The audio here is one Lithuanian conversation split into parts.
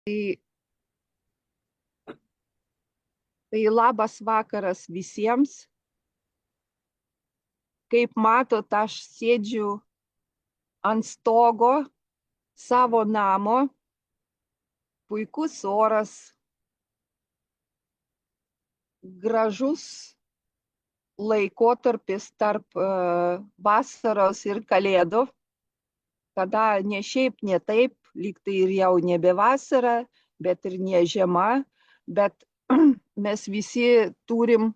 Tai labas vakaras visiems. Kaip matot, aš sėdžiu ant stogo savo namo. Puikus oras, gražus laikotarpis tarp vasaros ir kalėdų, kada ne šiaip, ne taip, lyg tai ir jau nebe vasara, bet ir ne žiema, bet mes visi turim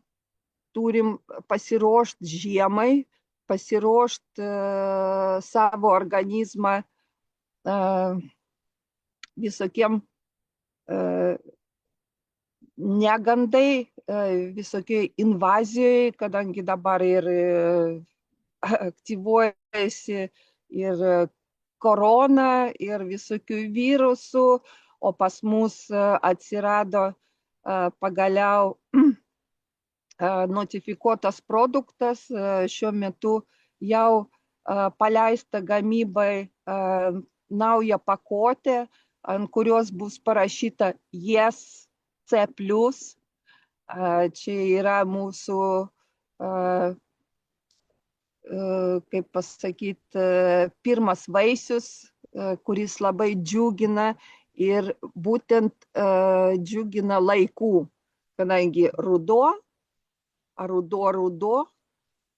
pasiruošti žiemai, pasiruošti savo organizmą visokiem negandai, visokiai invazijai, kadangi dabar ir aktyvuojasi ir korona, ir visokių virusų, o pas mus atsirado pagaliau notifikuotas produktas, šiuo metu jau paleista gamybai nauja pakotė, ant kurios bus parašyta Yes C+. Čia yra mūsų, kaip pasakyti, pirmas vaisius, kuris labai džiugina ir būtent džiugina laikų, kadangi ruduo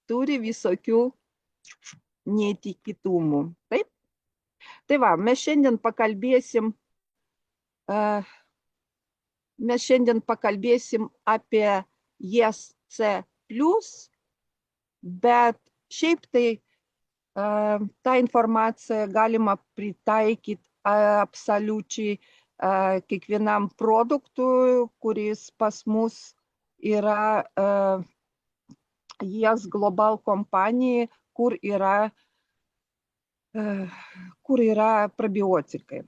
turi visokių netikėtumų. Taip? Tai va, mes šiandien pakalbėsim apie Yes C+, bet šiaip tai tą informaciją galima pritaikyti absoliučiai kiekvienam produktui, kuris pas mus yra Yes Global kompanija, kur yra probiotikai.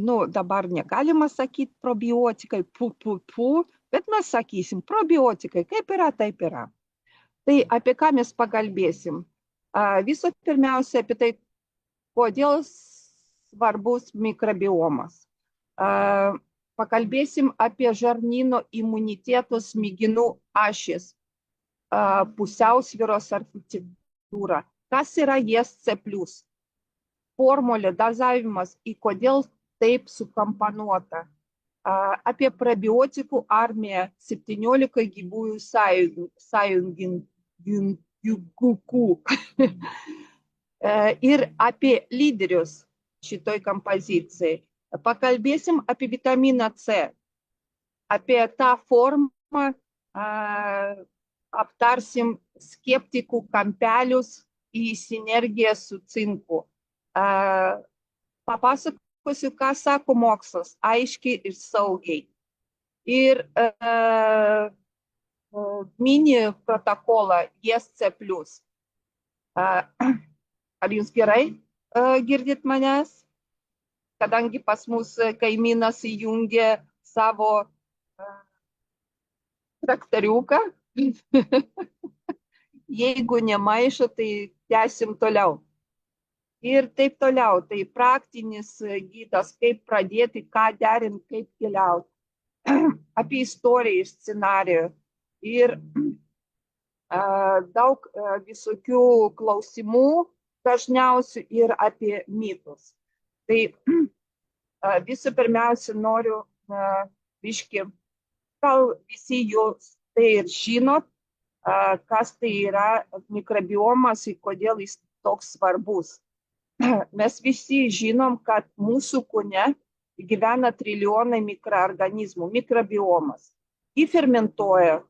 Nu, dabar negalima sakyti probiotikai, bet mes sakysim probiotikai, kaip yra, taip yra. Tai apie ką mes pakalbėsim? Visų pirmiausia apie tai, kodėl svarbus mikrobiomas. Pakalbėsim apie žarnyno imuniteto smegenų ašis, pusiausvyros architektūrą. Kas yra Yes C+? Formulė, dozavimas ir kodėl taip sukomponuota. Apie probiotikų armiją 17 gyvųjų sąjungininkų. Ir apie lyderius šitoj kompozicijai. Pakalbėsim apie vitaminą C, apie tą formą, aptarsim skeptikų kampelius į sinergiją su cinku. Papasakosiu, ką sako mokslas, aiškiai ir saugiai. Ir mini protokolą Yes C+. Ar jūs gerai girdit manęs? Kadangi pas mus kaimynas įjungė savo traktoriuką. Jeigu nemaišo, tai tęsim toliau. Ir taip toliau, tai praktinis gydas, kaip pradėti, ką derinti, kaip keliauti. Apie istoriją, scenarijų. Ir daug visokių klausimų, dažniausiai ir apie mitus. Tai visų pirmiausia noriu biškį, gal visi jūs tai ir žinot, kas tai yra mikrobiomas ir kodėl jis toks svarbus. Mes visi žinom, kad mūsų kūne gyvena trilijonai mikroorganizmų, mikrobiomas. Jį fermentuoja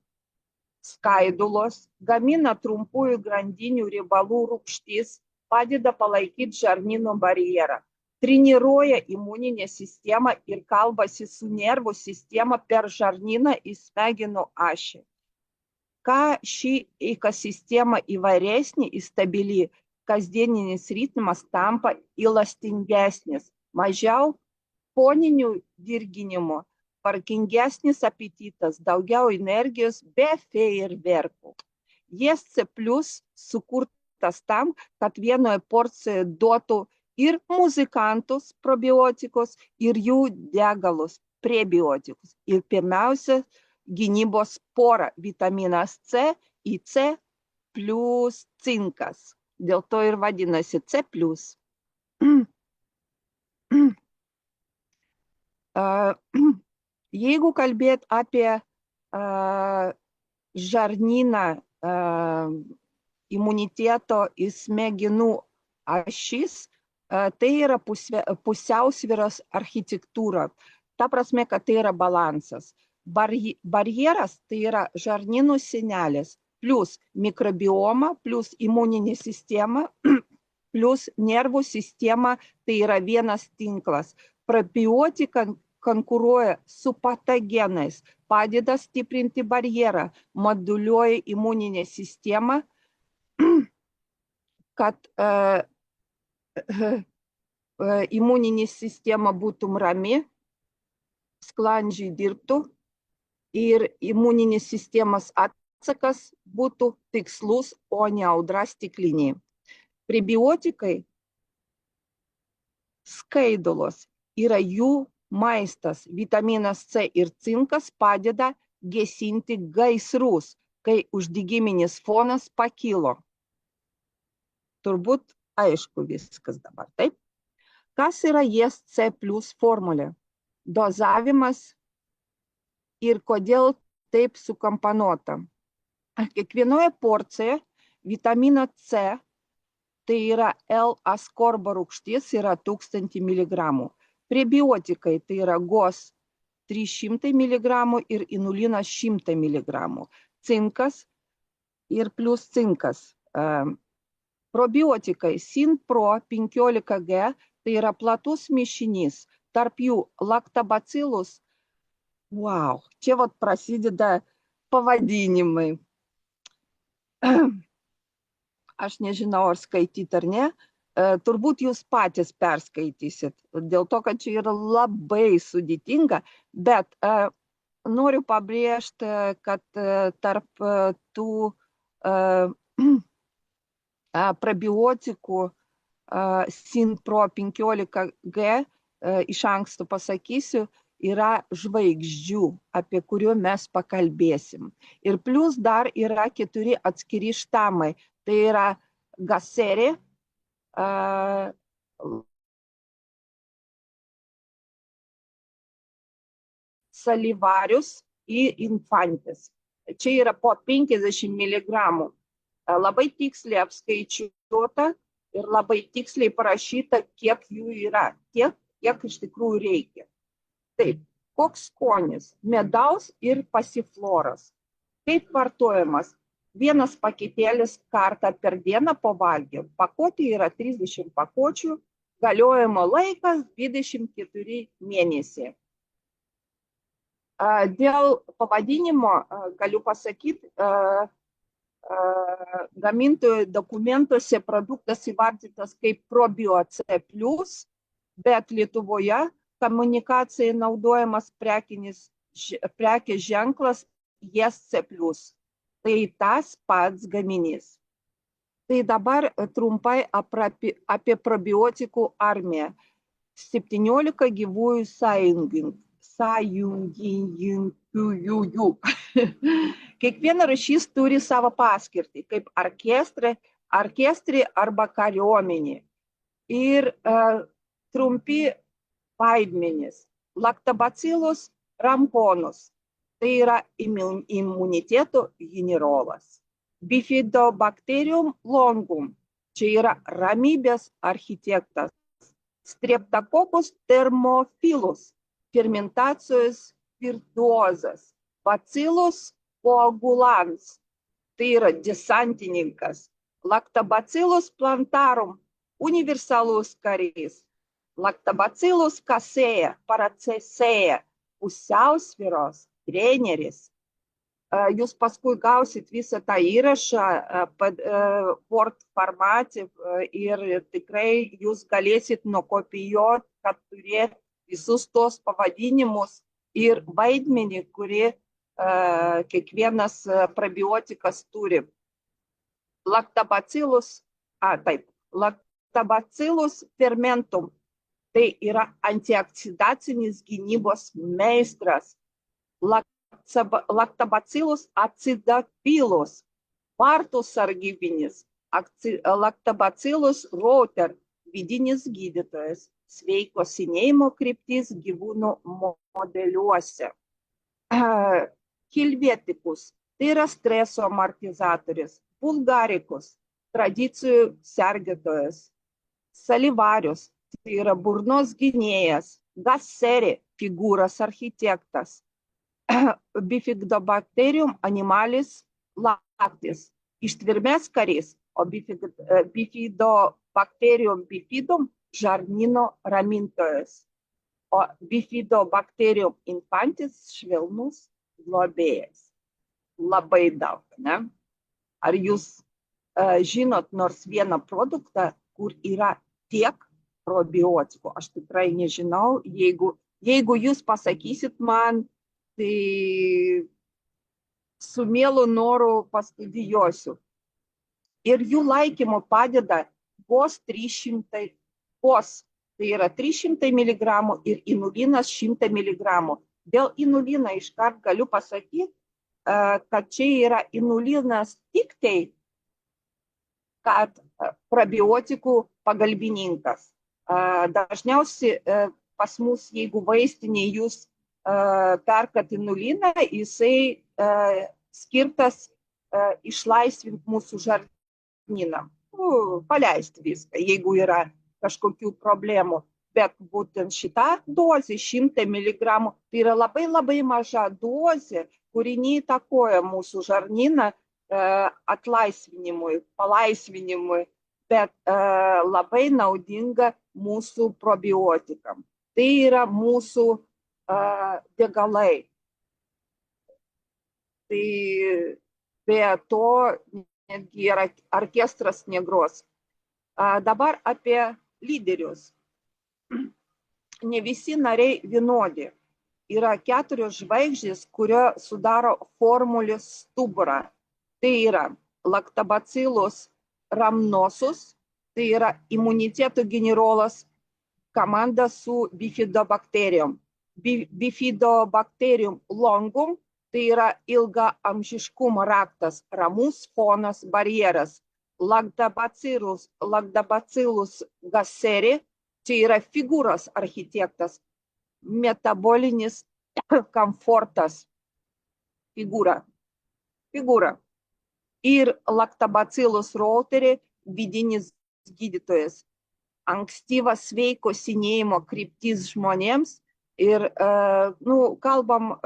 skaidulos, gamina trumpųjų grandinių riebalų rūgštis, padeda palaikyti žarnyno barjerą, treniruoja imuninę sistemą ir kalbasi su nervų sistema per žarnyną į smegenų ašį. Ką ši ekosistema įvairesnė ir stabili, kasdieninis ritmas tampa elastingesnis, mažiau foninių dirginimų, tvarkingesnis apetitas, daugiau energijos be fejerverkų. Yes C+ sukurtas tam, kad vienoje porcijoje duotų ir muzikantus probiotikus ir jų degalus prebiotikus. Ir pirmiausia, gynybos porą vitaminas C, IC plus cinkas. Dėl to ir vadinasi C plus. Jeigu kalbėt apie žarnyną, imuniteto į smegenų ašis, tai yra pusiausvyros architektūra. Ta prasme, kad tai yra balansas. Barjeras tai yra žarnynų sienelės, plus mikrobioma, plus imuninė sistema, plus nervų sistema, tai yra vienas tinklas. Probiotika konkuruoja su patogenais, padeda stiprinti barjerą, moduliuoja imuninę sistemą, kad imuninė sistema būtų rami, sklandžiai dirbtų ir imuninės sistemos atsakas būtų tikslus, o ne audra stiklinė. Prebiotikai skaidulos yra jų maistas. Vitaminas C ir cinkas padeda gesinti gaisrus, kai uždegiminis fonas pakilo. Turbūt aišku viskas dabar, taip? Kas yra ESC plus formulė? Dozavimas ir kodėl taip sukomponuota. Kiekvienoje porcijoje vitamino C, tai yra L-askorbo rūgštis, yra 1000 mg. Prebiotikai, tai yra GOS 300 mg ir inulinas 100 mg. Cinkas ir plus cinkas. Probiotikai SynPro 15G, tai yra platus mišinys, tarp jų lactobacillus. Wow, čia vat prasideda pavadinimai. Aš nežinau, ar skaityti ar ne. Turbūt jūs patys perskaitysit, dėl to, kad čia yra labai sudėtinga, bet noriu pabrėžti, kad tarp tų probiotikų SynPro 15G, iš anksto pasakysiu, yra žvaigždžių, apie kuriuos mes pakalbėsim. Ir plus dar yra 4 atskiri štamai. Tai yra Gasseri, Salivarius ir Infantis. Čia yra po 50 mg. Labai tiksliai apskaičiuota ir labai tiksliai parašyta, kiek jų yra, tiek, kiek iš tikrųjų reikia. Taip, koks skonis? Medaus ir pasifloras. Kaip vartojamas? Vienas paketėlis kartą per dieną po valgio. Pakotė yra 30 pakočių, galiojimo laikas 24 mėnesiai. Dėl pavadinimo galiu pasakyti, gamintojų dokumentuose produktas įvardytas kaip Probio C+, bet Lietuvoje komunikacijai naudojamas prekės ženklas ESC+. Tai tas pats gaminys. Tai dabar trumpai apie probiotikų armiją. 17 gyvųjų sąjungininkų. Kiekviena rūšis turi savo paskirtį, kaip orkestrė arba kariuomenė. Ir trumpi vaidmenys. Lactobacillus ramponus. Tai yra imuniteto generolas. Bifidobacterium longum. Čia yra ramybės architektas. Streptococcus thermophilus. Fermentacijos virtuozas. Bacillus coagulans. Tai yra desantininkas. Lactobacillus plantarum. Universalus karys. Lactobacillus casea, paracesea. Pusiausvyros treneris. Jūs paskui gausit visą tą įrašą Word formate ir tikrai jūs galėsit nukopijuoti, kad turėt visus tos pavadinimus ir vaidmenį, kurį kiekvienas probiotikas turi. Lactobacillus, lactobacillus fermentum. Tai yra antioksidacinis gynybos meistras. Lactobacillus acidophilus, vartų sargybinis. Lactobacillus reuter, vidinis gydytojas. Sveiko senėjimo kryptis gyvūnų modeliuose. Helveticus, tai yra streso amortizatorius. Bulgaricus, tradicijų sergėtojas. Salivarius, tai yra burnos gynėjas. Gasseri, figūros architektas. Bifidobacterium animalis lactis, ištvermės karys, o Bifidobacterium bifidum žarnyno ramintojas, o Bifidobacterium infantis švelnus globėjas. Labai daug, ne? Ar jūs žinot nors vieną produktą, kur yra tiek probiotikų? Aš tikrai nežinau. Jeigu jūs pasakysit man, tai su mielu noru pastudijuosiu. Ir jų laikymo padeda vos 300, tai yra 300 mg ir inulinas 100 mg. Dėl inulino iškart galiu pasakyti, kad čia yra inulinas tik tai, kad probiotikų pagalbininkas. Dažniausiai pas mus, jeigu vaistinė jūs perkat inuliną, jisai skirtas išlaisvinti mūsų žarnyną, paleisti viską, jeigu yra kažkokių problemų. Bet būtent šita dozė 100 mg tai yra labai labai maža dozė, kuri neįtakoja mūsų žarnyną atlaisvinimui, palaisvinimui, bet labai naudinga mūsų probiotikam. Tai yra mūsų degalai. Tai be to netgi orkestras negros. Dabar apie lyderius. Ne visi nariai vienodi. Yra 4 žvaigždės, kurio sudaro formulės stuburą. Tai yra Lactobacillus rhamnosus, tai yra imuniteto generolas, komanda su Bifidobacterium. Bifidobacterium longum, tai yra ilgaamžiškumo raktas, ramus fonas, barjeras. Lactobacillus gasseri, tai yra figūros architektas, metabolinis komfortas, figūra. Ir Lactobacillus reuteri, vidinis gydytojas. Ankstyvas sveiko senėjimo kryptis žmonėms ir kalbam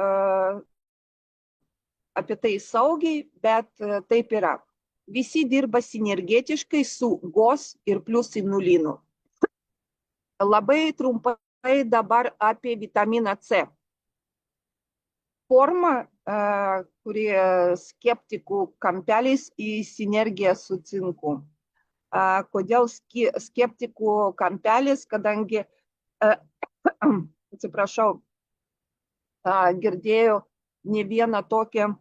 apie tai saugiai, bet taip yra. Visi dirba sinergetiškai su GOS ir plus inulinu. Labai trumpai dabar apie vitaminą C. Forma, kuri skeptikų kampelis į sinergiją su cinku. Kodėl skeptikų kampelis, kadangi, atsiprašau, girdėjau ne vieną tokią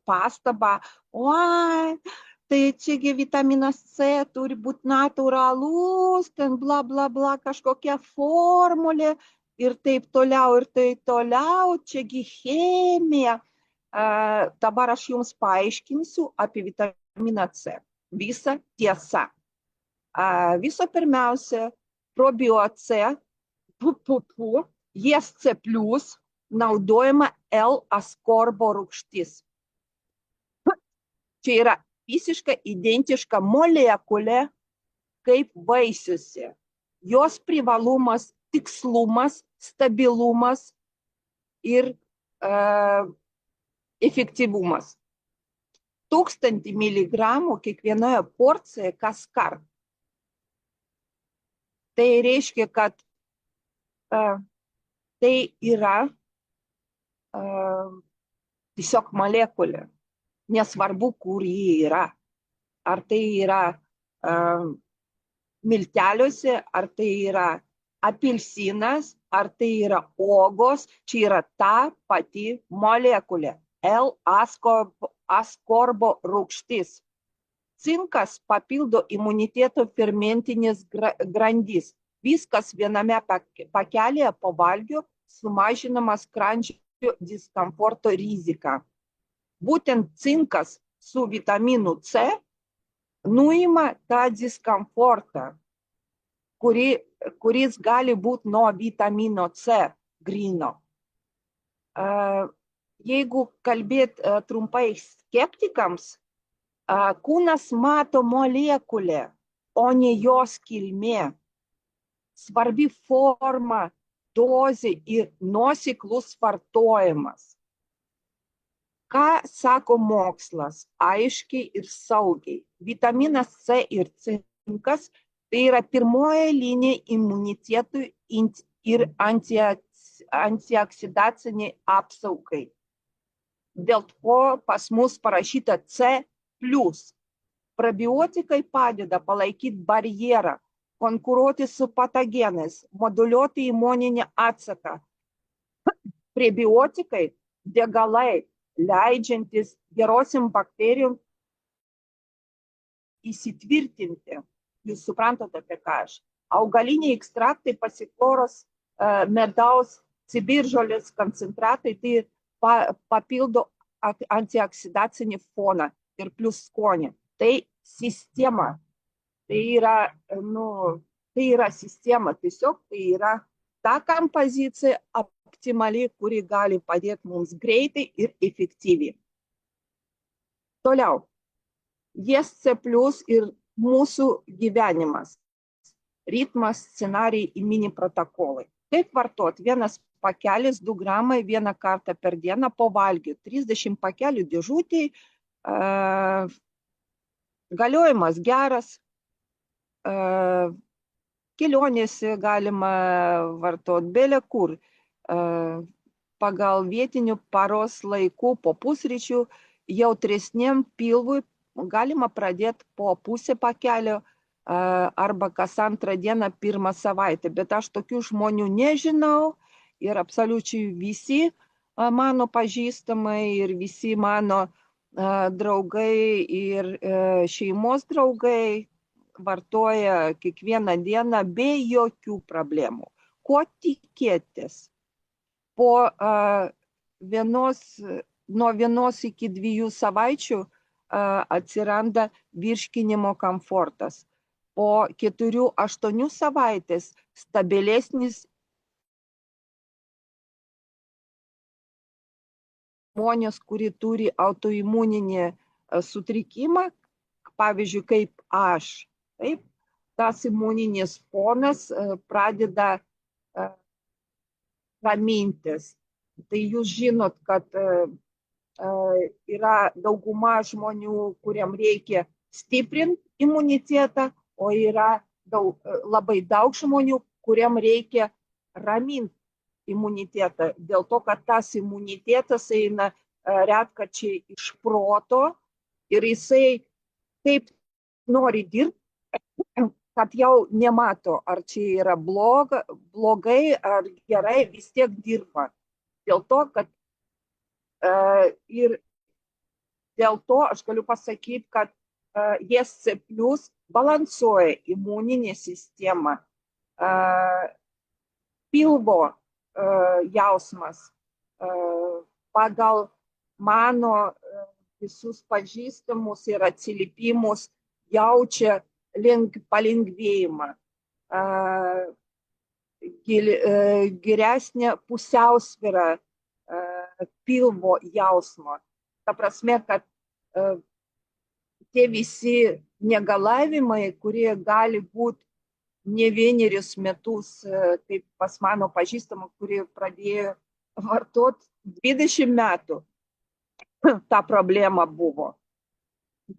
pastabą, oi, tai čiagi vitaminas C turi būti natūralus, ten bla bla bla kažkokia formulė ir taip toliau, čiagi chemija. Dabar aš jums paaiškinsiu apie vitaminą C. Visa tiesa. Viso pirmiausia, probioC, JSC+, naudojama L-askorbo rūgštis. Čia yra visiškai identiška molekulė kaip vaisiuose. Jos privalumas, tikslumas, stabilumas ir efektyvumas. 1000 mg kiekvienoje porcijoje kas kart. Tai reiškia, kad tai yra tiesiog molekulė. Nesvarbu, kur ji yra. Ar tai yra milteliuose, ar tai yra apelsinas, ar tai yra uogos. Čia yra ta pati molekulė. L-askorbo rūgštis. Cinkas papildo imuniteto fermentinės grandis. Viskas viename pakelėje po valgio sumažinama skrandžio diskomforto rizika. Būtent cinkas su vitaminu C nuima tą diskomfortą, kuris gali būti nuo vitamino C gryno. Jeigu kalbėt trumpai skeptikams, kūnas mato molekulę, o ne jos kilmė. Svarbi forma, dozė ir nuoseklus vartojimas. Ką sako mokslas? Aiškiai ir saugiai. Vitaminas C ir cinkas tai yra pirmoji linija imunitetui ir antioksidaciniai apsaugai. Dėl to pas mus parašyta C+. Probiotikai padeda palaikyti barjerą, konkuruoti su patogenais, moduliuoti imuninį atsaką. Prebiotikai degalai, leidžiantis gerosiam bakterijom įsitvirtinti. Jūs suprantate, apie ką aš. Augaliniai ekstraktai, pasikloros, medaus, cibiržolės koncentratai, tai papildo antioksidacinį foną ir plus skonį. Tai sistema. Tai yra sistema. Tiesiog tai yra ta kompozicija optimali, kuri gali padėti mums greitai ir efektyviai. Toliau. JSC+ ir mūsų gyvenimas. Ritmas, scenarijai, mini protokolai. Kaip vartoti? Vienas pakelis, 2 gramai, 1 kartą per dieną po valgio. 30 pakelių dėžutėj. Galiojimas geras. Kelionėse galima vartoti belė kur. Pagal vietinių paros laikų po pusryčių jautresniam pilvui galima pradėti po pusę pakelio arba kas antrą dieną pirmą savaitę. Bet aš tokių žmonių nežinau ir absoliučiai visi mano pažįstamai ir visi mano draugai ir šeimos draugai vartoja kiekvieną dieną be jokių problemų. Ko tikėtis? Nuo 1 iki 2 savaičių atsiranda virškinimo komfortas. Po 4-8 savaitės stabilesnis žmonės, kurie turi autoimuninį sutrikimą, pavyzdžiui, kaip aš, taip, tas imuninis fonas pradeda ramintis. Tai jūs žinot, kad yra dauguma žmonių, kuriam reikia stiprinti imunitetą, o yra labai daug žmonių, kuriam reikia raminti imunitetą. Dėl to, kad tas imunitetas eina retkarčiai iš proto ir jisai taip nori dirbti, kad jau nemato, ar čia yra blogai ar gerai, vis tiek dirba. Dėl to, kad ir dėl to aš galiu pasakyti, kad JSC+ balansuoja imuninę sistemą. Pilvo jausmas pagal mano visus pažįstamus ir atsiliepimus jaučia palengvėjimą, geresnę pusiausvyrą pilvo jausmo. Ta prasme, kad tie visi negalavimai, kurie gali būti ne 1 metus, kaip pas mano pažįstamą, kurie pradėjo vartoti 20 metų, ta problema buvo.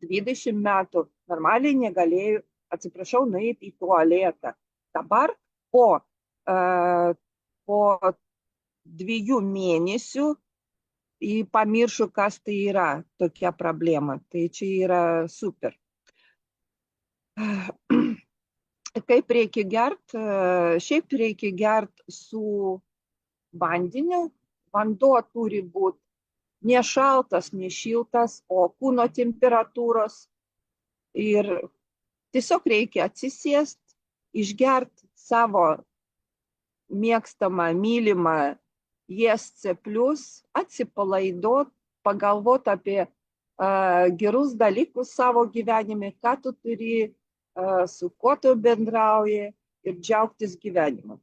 20 metų normaliai negalėjau, atsiprašau, nueiti į tualetą. Dabar po 2 mėnesių pamiršau, kas tai yra tokia problema. Tai čia yra super. Kaip reikia gerti? Šiaip reikia gerti su vandeniu. Vanduo turi būti ne šaltas, ne šiltas, o kūno temperatūros. Ir tiesiog reikia atsisėst, išgert savo mėgstamą, mylimą JSC+, atsipalaiduot, pagalvot apie gerus dalykus savo gyvenime, ką tu turi, su kuo tu bendrauji ir džiaugtis gyvenimu.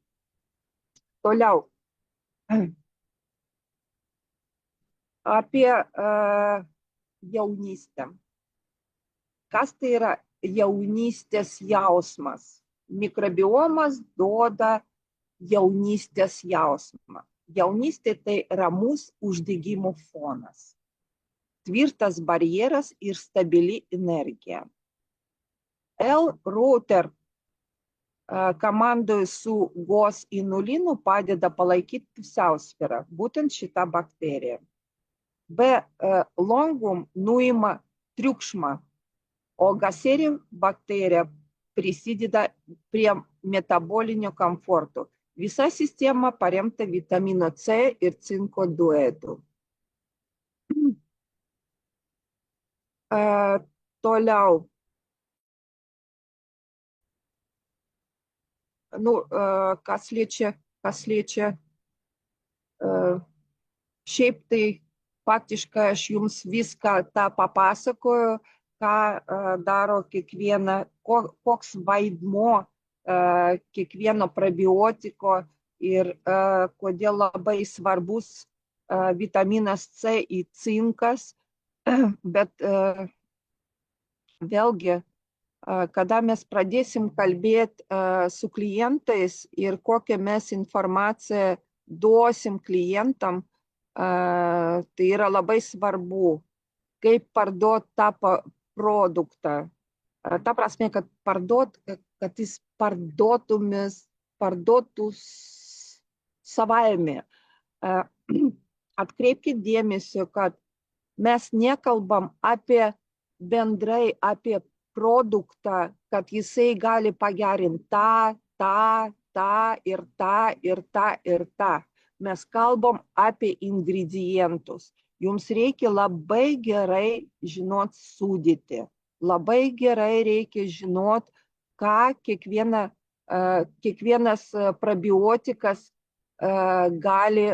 Toliau. Apie jaunystę. Kas tai yra jaunystės jausmas? Mikrobiomas duoda jaunystės jausmą. Jaunystė tai ramus uždegimo fonas, tvirtas barjeras ir stabili energija. L-Router komandoj su GOS inulinu padeda palaikyti pusiausvyrą, būtent šitą bakteriją. B-Longum nuima triukšmą, o Gasseri bakterija prisideda prie metabolinio komforto. Visa sistema paremta vitamino C ir cinko duetu. Toliau. Kas liečia, šiaip tai faktiškai aš jums viską tą papasakoju, ką daro kiekviena, koks vaidmuo kiekvieno probiotiko ir kodėl labai svarbus vitaminas C ir cinkas, bet vėlgi, kada mes pradėsim kalbėti su klientais ir kokią mes informaciją duosim klientam, tai yra labai svarbu, kaip parduoti tą produktą. Ta prasme, kad jis parduotų savaime. Atkreipkite dėmesį, kad mes nekalbam bendrai apie produktą, kad jisai gali pagerinti tą ir tą. Mes kalbam apie ingredientus. Jums reikia labai gerai žinot sudėtį. Labai gerai reikia žinot, ką kiekvienas probiotikas gali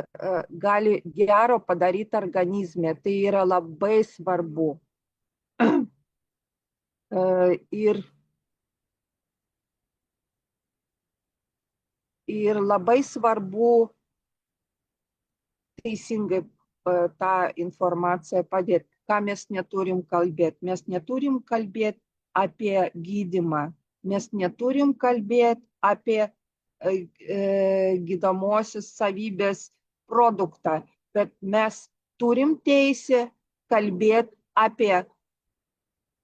gero padaryti organizme. Tai yra labai svarbu. Ir labai svarbu teisingai tą informaciją padėti. Ką mes neturim kalbėti? Mes neturim kalbėti apie gydymą. Mes neturim kalbėti apie gydomosios savybės produktą. Bet mes turim teisę kalbėti apie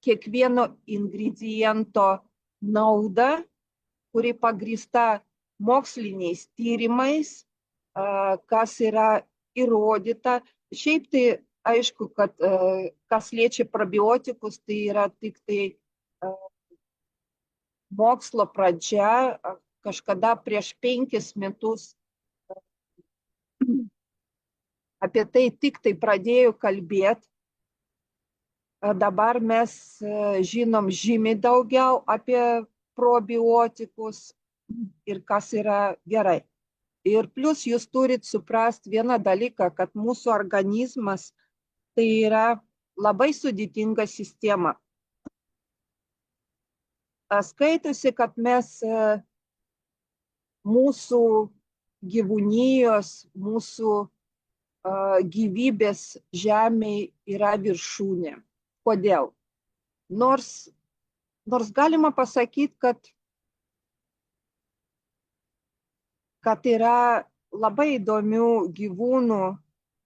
kiekvieno ingrediento naudą, kuri pagrįsta moksliniais tyrimais, kas yra įrodyta. Šiaip tai aišku, kad kas liečia probiotikus, tai yra tik tai mokslo pradžia. Kažkada prieš 5 metus apie tai tik tai pradėjau kalbėti. Dabar mes žinom žymiai daugiau apie probiotikus ir kas yra gerai. Ir plus jūs turit suprasti vieną dalyką, kad mūsų organizmas tai yra labai sudėtinga sistema. Skaitosi, kad mes mūsų gyvūnijos, mūsų gyvybės žemėje yra viršūnė. Kodėl? Nors galima pasakyti, kad yra labai įdomių gyvūnų,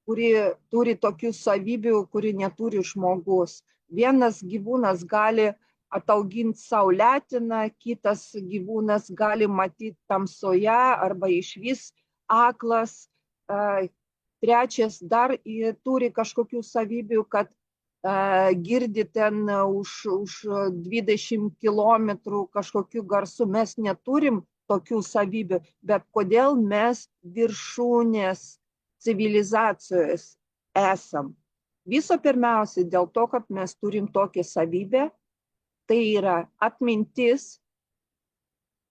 kurie turi tokių savybių, kurie neturi žmogus. Vienas gyvūnas gali atauginti saulėtiną, kitas gyvūnas gali matyti tamsoje arba išvis aklas. Trečias dar turi kažkokių savybių, kad girdi ten už 20 kilometrų kažkokių garsų. Mes neturim tokių savybių, bet kodėl mes viršūnės civilizacijos esam? Viso pirmiausia dėl to, kad mes turim tokią savybę, tai yra atmintis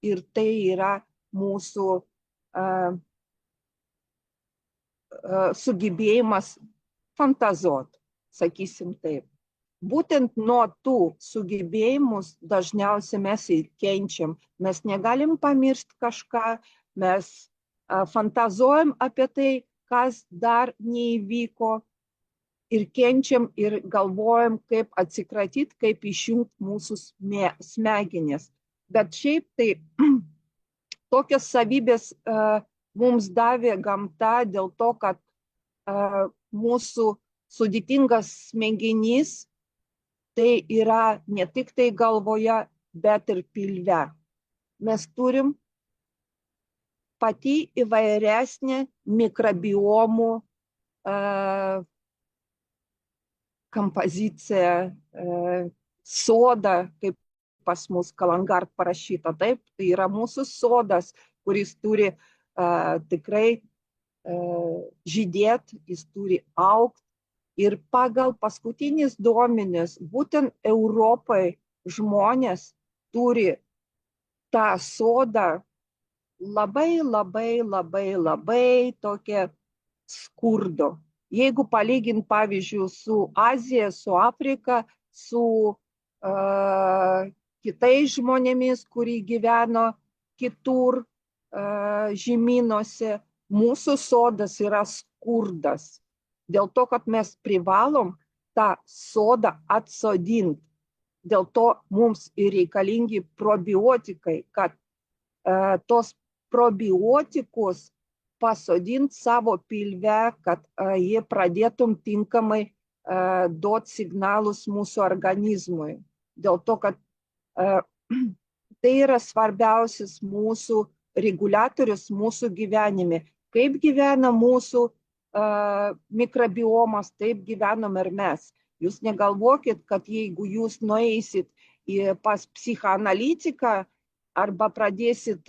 ir tai yra mūsų sugebėjimas fantazuot, sakysim taip. Būtent nuo tų sugebėjimus dažniausiai mes ir kenčiam. Mes negalim pamiršti kažką, mes fantazuojam apie tai, kas dar neįvyko ir kenčiam ir galvojam, kaip atsikratyti, kaip išjungti mūsų smegenis. Bet šiaip tai tokias savybės mums davė gamta dėl to, kad mūsų sudėtingas smegenys tai yra ne tik tai galvoje, bet ir pilve. Mes turim pati įvairesnė mikrobiomų kompoziciją, sodą, kaip pas mus Kalangart parašyta. Taip, tai yra mūsų sodas, kuris turi tikrai žydėti, jis turi augti. Ir pagal paskutinius duomenis, būtent Europai žmonės turi tą sodą labai tokia skurdo. Jeigu palygint, pavyzdžiui, su Azija, su Afrika, su kitais žmonėmis, kurie gyveno kitur žemynuose, mūsų sodas yra skurdas. Dėl to, kad mes privalom tą sodą atsodinti. Dėl to mums ir reikalingi probiotikai, kad tos probiotikus pasodinti savo pilve, kad jie pradėtum tinkamai duoti signalus mūsų organizmui. Dėl to, kad tai yra svarbiausias mūsų reguliatorius mūsų gyvenime. Kaip gyvena mūsų mikrobiomas, taip gyvenom ir mes. Jūs negalvokit, kad jeigu jūs nueisit pas psichoanalitiką arba pradėsit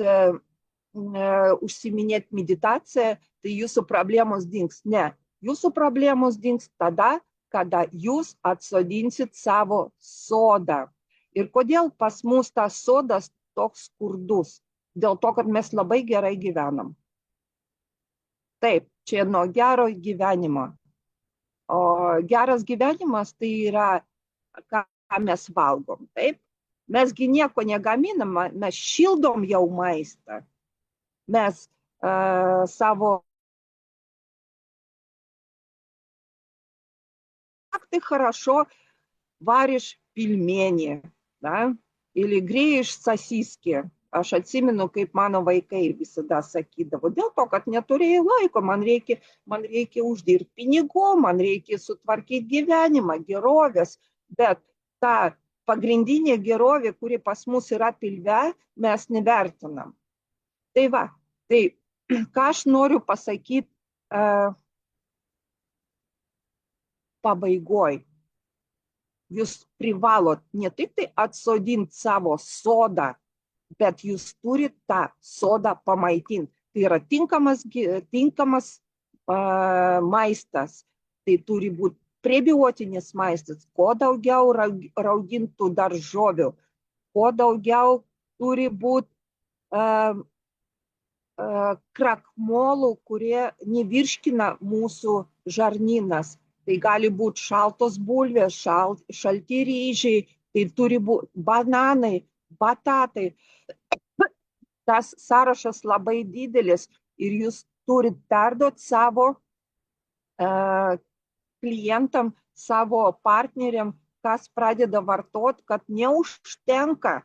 užsiminėti meditaciją, tai jūsų problemos dings. Ne, jūsų problemos dings tada, kada jūs atsodinsit savo sodą. Ir kodėl pas mus tas sodas toks skurdus? Dėl to, kad mes labai gerai gyvenam. Taip, čia nuo gero gyvenimo. O geras gyvenimas tai yra, ką mes valgom. Taip, mesgi nieko negaminam, mes šildom jau maistą. Mes savo ты хорошо варишь пельмени, да, или греешь sosiski. Aš atsimenu, kaip mano vaikai visada sakydavo, dėl to, kad neturėjau laiko, man reikia uždirbti pinigų, man reikia sutvarkyti gyvenimą, gerovės, bet ta pagrindinė gerovė, kuri pas mus yra pilve, mes nevertinam. Tai va, tai ką aš noriu pasakyti pabaigoj. Jūs privalot ne tik tai atsodinti savo sodą, bet jūs turit tą sodą pamaitinti. Tai yra tinkamas maistas. Tai turi būti prebiotinis maistas. Kuo daugiau raugintų daržovių, kuo daugiau turi būti krakmolų, kurie nevirškina mūsų žarnynas. Tai gali būti šaltos bulvės, šalti ryžiai, tai turi būti bananai, batatai. Tas sąrašas labai didelis ir jūs turit perduoti savo klientam, savo partneriam, kas pradeda vartoti, kad neužtenka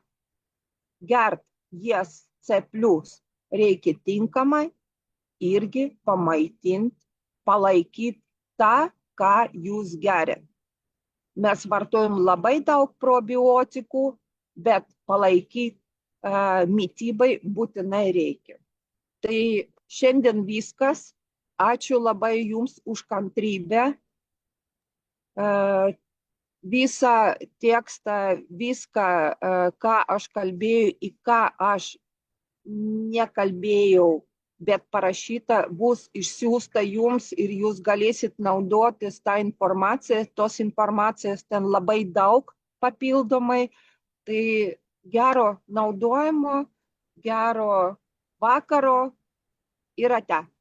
gert JSC+. Reikia tinkamai irgi pamaitinti, palaikyti tą, ką jūs geriat. Mes vartojam labai daug probiotikų, bet palaikyti mitybai būtinai reikia. Tai šiandien viskas. Ačiū labai jums už kantrybę. Visą tekstą, viską, ką aš kalbėjau, į ką aš nekalbėjau, bet parašyta, bus išsiųsta jums ir jūs galėsit naudotis tą informaciją. Tos informacijos ten labai daug papildomai. Tai gero naudojimo, gero vakaro ir ate.